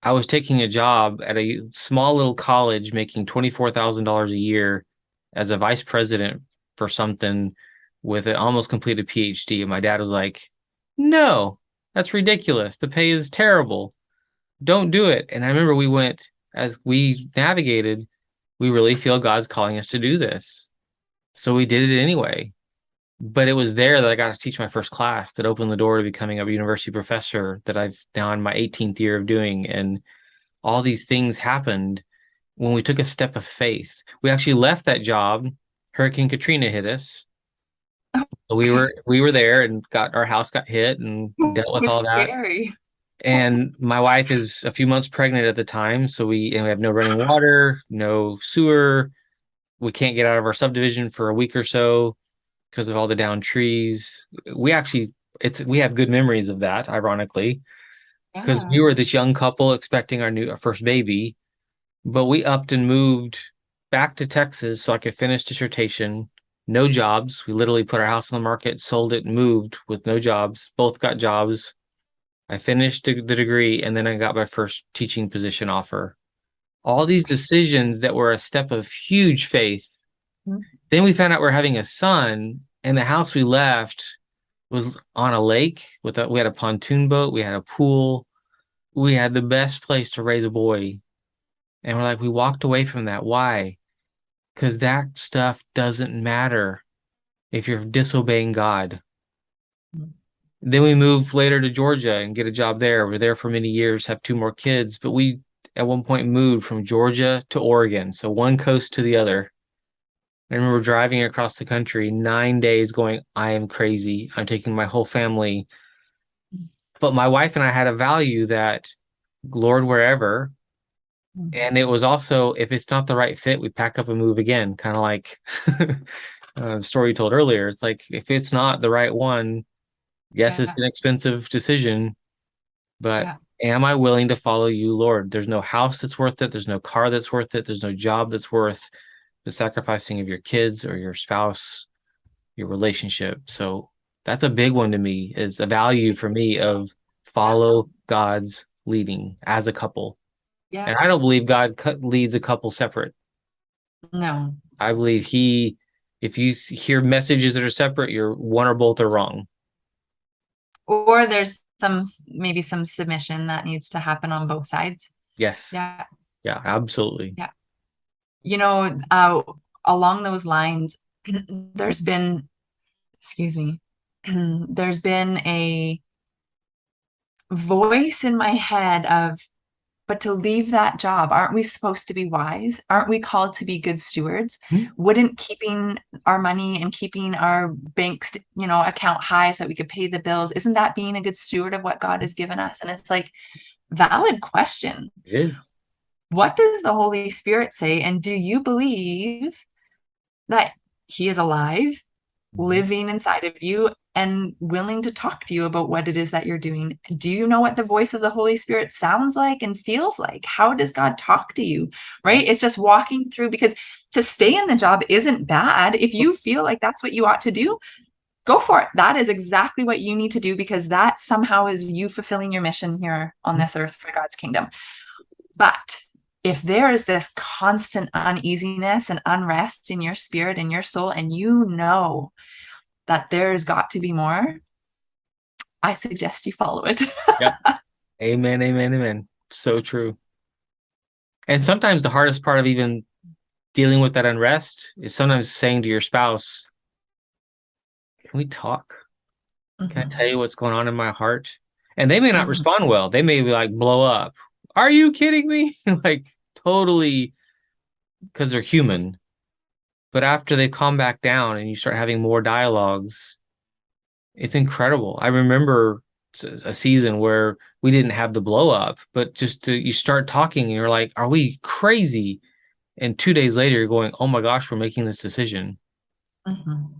I was taking a job at a small little college making $24,000 a year as a vice president for something with an almost completed PhD. And my dad was like, no, that's ridiculous. The pay is terrible. Don't do it. And I remember we went, as we navigated, we really feel God's calling us to do this. So we did it anyway. But it was there that I got to teach my first class that opened the door to becoming a university professor that I've now in my 18th year of doing. And all these things happened when we took a step of faith. We actually left that job. Hurricane Katrina hit us. We Okay. were there and got our house got hit and dealt It with was all that. scary. And my wife is a few months pregnant at the time, so we have no running water, no sewer. We can't get out of our subdivision for a week or so because of all the downed trees. We actually we have good memories of that, ironically, because we Yeah. were this young couple expecting our first baby. But we upped and moved back to Texas so I could finish dissertation. No jobs. We literally put our house on the market, sold it, and moved with no jobs. Both got jobs. I finished the degree and then I got my first teaching position offer. All these decisions that were a step of huge faith. Then we found out we're having a son, and the house we left was on a lake we had a pontoon boat, we had a pool, we had the best place to raise a boy. And we're like, we walked away from that. Why? Because that stuff doesn't matter if you're disobeying God. Then we move later to Georgia and get a job there. We're there for many years, have two more kids, but we at one point moved from Georgia to Oregon, so one coast to the other. I remember driving across the country 9 days going, I am crazy. I'm taking my whole family. But my wife and I had a value that, Lord, wherever. And it was also, if it's not the right fit, we pack up and move again, kind of like the story you told earlier. It's like, if it's not the right one, yes, it's Yeah. an expensive decision, but Yeah. am I willing to follow you, Lord? There's no house that's worth it. There's no car that's worth it. There's no job that's worth the sacrificing of your kids or your spouse, your relationship. So that's a big one to me, is a value for me of Yeah. follow God's leading as a couple. Yeah. And I don't believe God leads a couple separate. No. I believe if you hear messages that are separate, you're one or both are wrong. Or there's maybe some submission that needs to happen on both sides. Yes. Yeah. Yeah, absolutely. Yeah. You know, along those lines, there's been, excuse me, there's been a voice in my head of, but to leave that job, aren't we supposed to be wise? Aren't we called to be good stewards? Hmm? Wouldn't keeping our money and keeping our banks, account high so that we could pay the bills, isn't that being a good steward of what God has given us? And it's like, valid question. It is. What does the Holy Spirit say? And do you believe that He is alive, Mhm. living inside of you, and willing to talk to you about what it is that you're doing? Do you know what the voice of the Holy Spirit sounds like and feels like? How does God talk to you? Yeah. Right? It's just walking through, because to stay in the job isn't bad. If you feel like that's what you ought to do, go for it. That is exactly what you need to do, because that somehow is you fulfilling your mission here on this earth for God's kingdom. But if there is this constant uneasiness and unrest in your spirit and your soul, and you know that there's got to be more, I suggest you follow it. Yep. Amen, amen, amen. So true. And sometimes the hardest part of even dealing with that unrest is sometimes saying to your spouse, can we talk? Can I tell Mhm. you what's going on in my heart? And they may not Mhm. respond well. They may be like blow up. Are you kidding me? Like totally, because they're human. But after they calm back down and you start having more dialogues, it's incredible. I remember a season where we didn't have the blow up, but you start talking and you're like, are we crazy? And 2 days later, you're going, oh my gosh, we're making this decision. Mhm.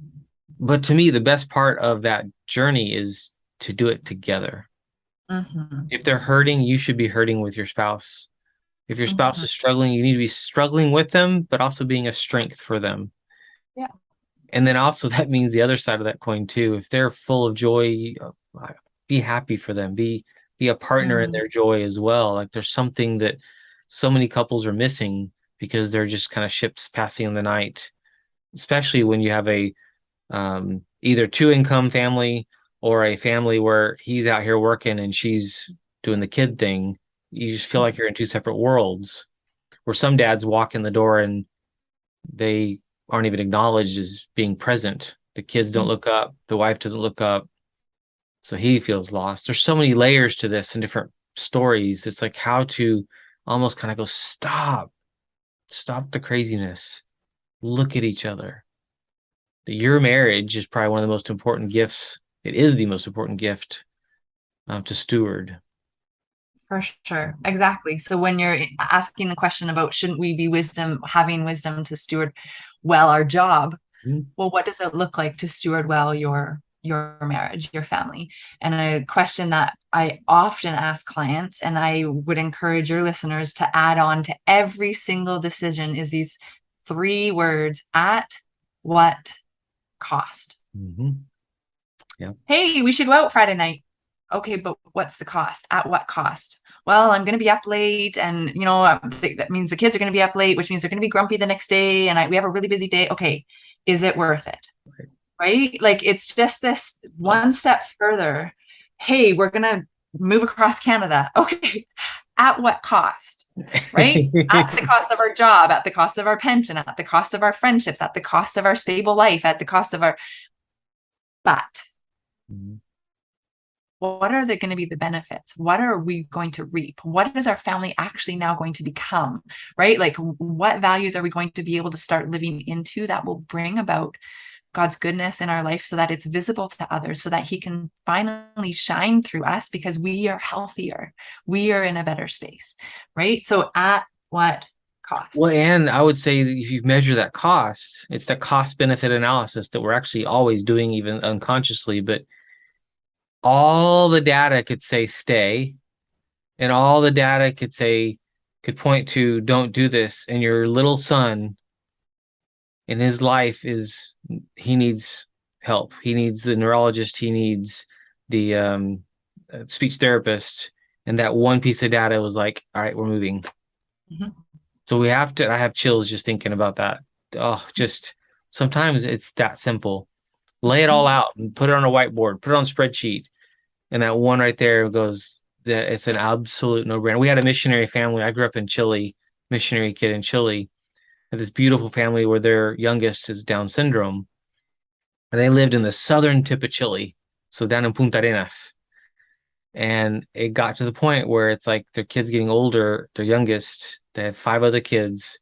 But to me, the best part of that journey is to do it together. Mhm. If they're hurting, you should be hurting with your spouse. If your spouse Mhm. is struggling, you need to be struggling with them, but also being a strength for them. Yeah. And then also that means the other side of that coin too. If they're full of joy, be happy for them. Be a partner in Mm. their joy as well. Like there's something that so many couples are missing because they're just kind of ships passing in the night, especially when you have a either two income family or a family where he's out here working and she's doing the kid thing. You just feel like you're in two separate worlds where some dads walk in the door and they aren't even acknowledged as being present. The kids don't Mhm. look up, the wife doesn't look up, so he feels lost. There's so many layers to this and different stories. It's like how to almost kind of go, stop the craziness, look at each other. Your marriage is probably one of the most important gifts. It is the most important gift to steward. For sure. Exactly. So when you're asking the question about shouldn't we be having wisdom to steward well our job, Mhm. well, what does it look like to steward well your marriage, your family? And a question that I often ask clients, and I would encourage your listeners to add on to every single decision, is these three words: at what cost? Mhm. Yeah. Hey, we should go out Friday night. Okay, but what's the cost? At what cost? Well, I'm going to be up late, and that means the kids are going to be up late, which means they're going to be grumpy the next day, and we have a really busy day. Okay, is it worth it? Right? Like it's just this one step further. Hey, we're going to move across Canada. Okay, at what cost? Right? At the cost of our job, at the cost of our pension, at the cost of our friendships, at the cost of our stable life, at the cost of our but Mhm. what are going to be the benefits? What are we going to reap? What is our family actually now going to become? Right? Like, what values are we going to be able to start living into that will bring about God's goodness in our life so that it's visible to others, so that He can finally shine through us because we are healthier, we are in a better space, right? So, at what Well, cost? and I would say that if you measure that cost, it's the cost benefit analysis that we're actually always doing, even unconsciously. But all the data could say stay, and all the data could point to don't do this. And your little son in his life he needs help. He needs a neurologist. He needs the speech therapist. And that one piece of data was like, all right, we're moving. Mhm. So I have chills just thinking about that. Oh, just sometimes it's that simple. Lay it all Mhm. out and put it on a whiteboard, put it on a spreadsheet. And that one right there goes that it's an absolute no-brainer. We had a missionary family. I grew up in Chile, missionary kid in Chile. Had this beautiful family where their youngest is Down syndrome. And they lived in the southern tip of Chile, so down in Punta Arenas. And it got to the point where it's like their kids getting older, their youngest, they have five other kids.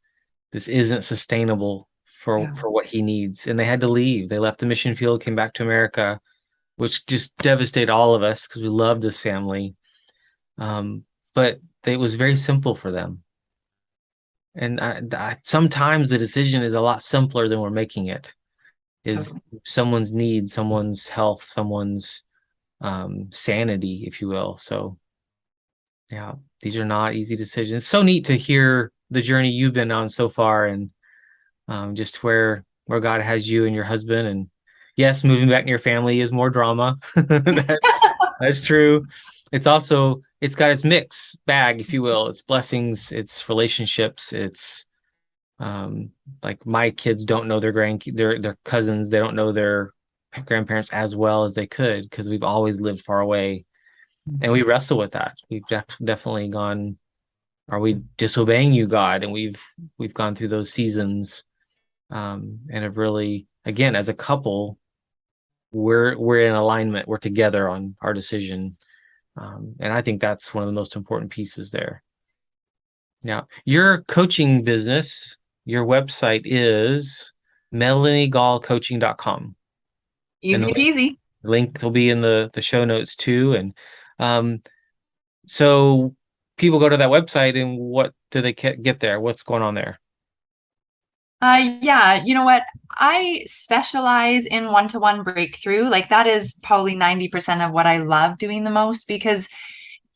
This isn't sustainable Yeah. for what he needs. And they had to leave. They left the mission field, came back to America, which just devastated all of us because we loved this family. Um, but it was very simple for them. And sometimes the decision is a lot simpler than we're making it. Is Totally. someone's need, someone's health, someone's sanity, if you will. So yeah, these are not easy decisions. It's so neat to hear the journey you've been on so far, and just where God has you and your husband. And yes, moving back to your family is more drama. That's true. It's got its mix bag, if you will. It's blessings, it's relationships, it's um, like my kids don't know their cousins, they don't know their grandparents as well as they could because we've always lived far away, and we wrestle with that. We've definitely gone, are we disobeying you, God? And we've gone through those seasons, and have really, again, as a couple, we're in alignment. We're together on our decision, and I think that's one of the most important pieces there. Now, your coaching business, your website is melaniegallcoaching.com. And Easy peasy. Link will be in the show notes too. And um, so people go to that website, and what do they get there? What's going on there? Yeah, you know what? I specialize in one-to-one breakthrough. Like that is probably 90% of what I love doing the most because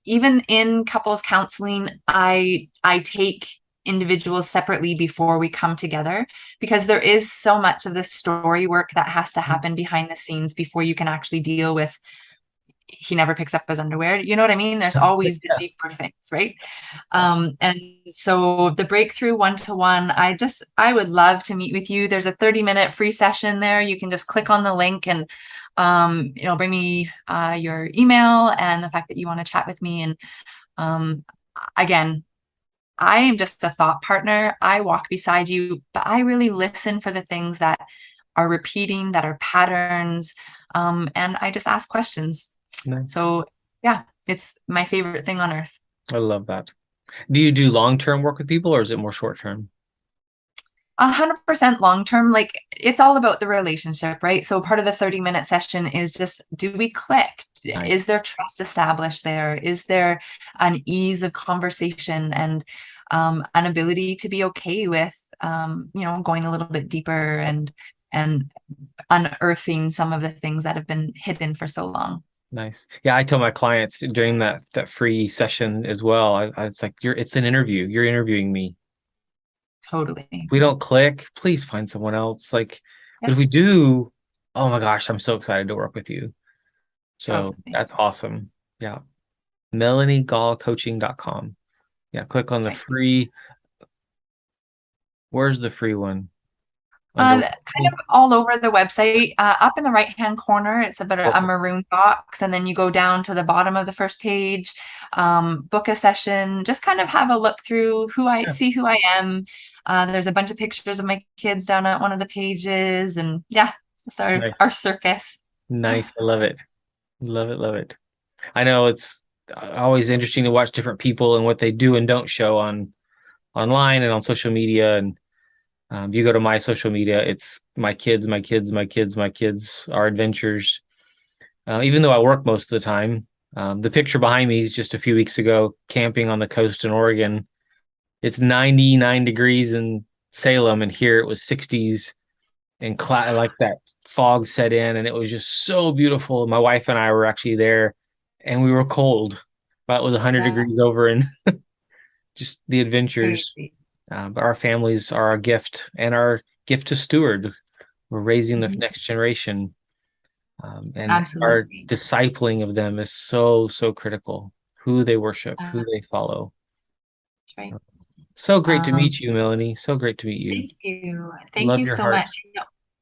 even in couples counseling, I take individuals separately before we come together because there is so much of this story work that has to happen behind the scenes before you can actually deal with he never picks up his underwear. You know what I mean? There's always the Yeah. deeper things, right? And so the breakthrough one-to-one, I would love to meet with you. There's a 30-minute free session there. You can just click on the link and bring me your email and the fact that you want to chat with me. And um, again, I am just a thought partner. I walk beside you, but I really listen for the things that are repeating, that are patterns. And I just ask questions. Nice. So yeah, it's my favorite thing on earth. I love that. Do you do long-term work with people, or is it more short-term? 100% long term, like it's all about the relationship, right? So part of the 30-minute session is just, do we click? Nice. Is there trust established there? Is there an ease of conversation and an ability to be okay with going a little bit deeper and unearthing some of the things that have been hidden for so long. Nice. Yeah, I tell my clients during that free session as well. It's like it's an interview. You're interviewing me. If Totally. we don't click, please find someone else. Like, but Yeah, if we do, oh my gosh, I'm so excited to work with you. So totally. that's awesome. Yeah. MelanieGallCoaching.com. Yeah, click on That's the right. free. Where's the free one? Under Kind of all over the website. Up in the right-hand corner, it's about a corporate. maroon box, and then you go down to the bottom of the first page, book a session, just kind of have a look through Yeah. who I am. There's a bunch of pictures of my kids down at one of the pages, and yeah, it's our Nice. circus. Nice. I love it. Love it. Love it. I know it's always interesting to watch different people and what they do and don't show on online and on social media. And if you go to my social media, it's my kids, my kids, my kids, my kids, our adventures. Even though I work most of the time, the picture behind me is just a few weeks ago camping on the coast in Oregon. It's 99 degrees in Salem, and here it was 60s and like that fog set in, and it was just so beautiful. My wife and I were actually there, and we were cold, but it was 100 Yeah, degrees over, and just the adventures. crazy. But our families are our gift and our gift to steward. We're raising the Mhm. next generation, and our Absolutely. discipling of them is so, so critical. Who they worship, who Uh, they follow. that's right. So great to Um, meet you, Melanie. So great to meet you. Thank you. Thank Love you your so heart. much.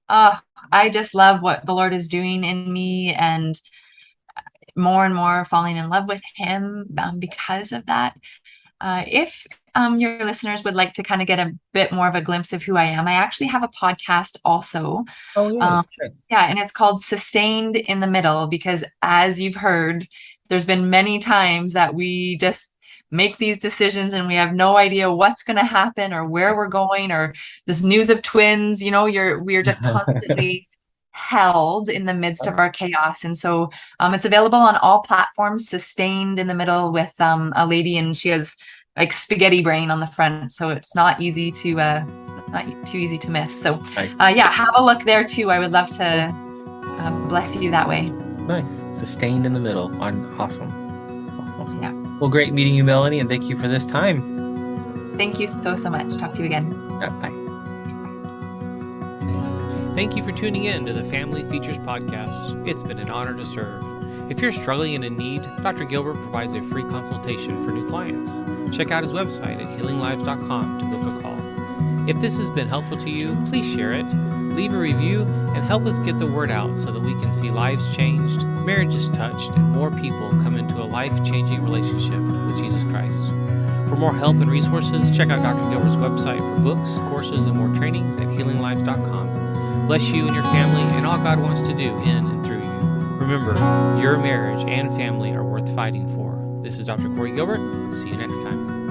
Uh, I just love what the Lord is doing in me and more and more falling in love with Him because of that. If your listeners would like to kind of get a bit more of a glimpse of who I am, I actually have a podcast also. Oh, yay. Um, Okay. yeah, and it's called Sustained in the Middle because, as you've heard, there's been many times that we just make these decisions and we have no idea what's going to happen or where we're going or this news of twins. We're just constantly held in the midst of our chaos. And so it's available on all platforms, Sustained in the Middle with a lady, and she has like spaghetti brain on the front, so it's not too easy to miss. So Nice. yeah, have a look there too. I would love to bless you that way. Nice. Sustained in the middle. Awesome. Awesome. Yeah. Awesome. Well, great meeting you, Melanie, and thank you for this time. Thank you so, so much. Talk to you again. Bye. Thank you for tuning in to the Family Features Podcast. It's been an honor to serve. If you're struggling and in need, Dr. Gilbert provides a free consultation for new clients. Check out his website at healinglives.com to book a call. If this has been helpful to you, please share it, leave a review, and help us get the word out so that we can see lives changed, marriages touched, and more people come into a life-changing relationship with Jesus Christ. For more help and resources, check out Dr. Gilbert's website for books, courses, and more trainings at healinglives.com. Bless you and your family and all God wants to do in and through you. Remember, your marriage and family are worth fighting for. This is Dr. Corey Gilbert. See you next time.